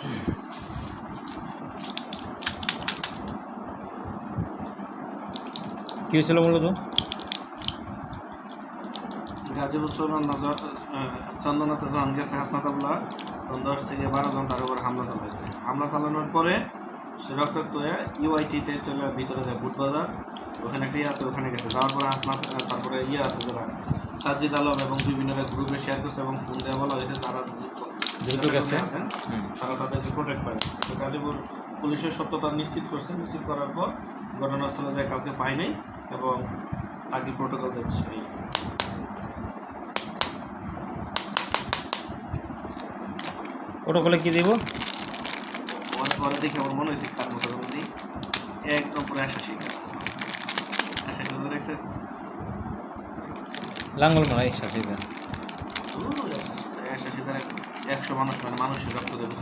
কী হয়েছিল মূলত? গাজীপুর চন্দনাতে যখন গেছে হাসনাতাবুল্লাহ, তখন 10 থেকে 12 জন তার উপর হামলা চালাইছে। হামলা চালানোর পরে সে রক্তাক্ত হয়ে ইউআইটিতে চলে ভিতরে যায়, বুটবাজার ওখানে একটা আছে, ওখানে গেছে। যাওয়ার পরে হাসনাত, তারপরে আছে যারা সাজ্জিদ আলম এবং বিভিন্ন গ্রুপে শেয়ার করছে এবং ফোন দেওয়া বলা হয়েছে তারা যেহেতু গেছে তারা তাদেরকে প্রোটেক্ট করে। তো গাজীপুর পুলিশের সত্যতা নিশ্চিত করছে। নিশ্চিত করার পর ঘটনাস্থলে যায় কাউকে পায় নাই এবং তাকে প্রোটোকল দিচ্ছে। প্রোটোকলে কী দিব? পরে দেখে আমার মনে হয়েছে কার মতো দিই একদম পুরো ৮০ দেখছে লাঙ্গল মারা ৮০ 100 মানুষ, মানে মানুষের রক্ত দেবে।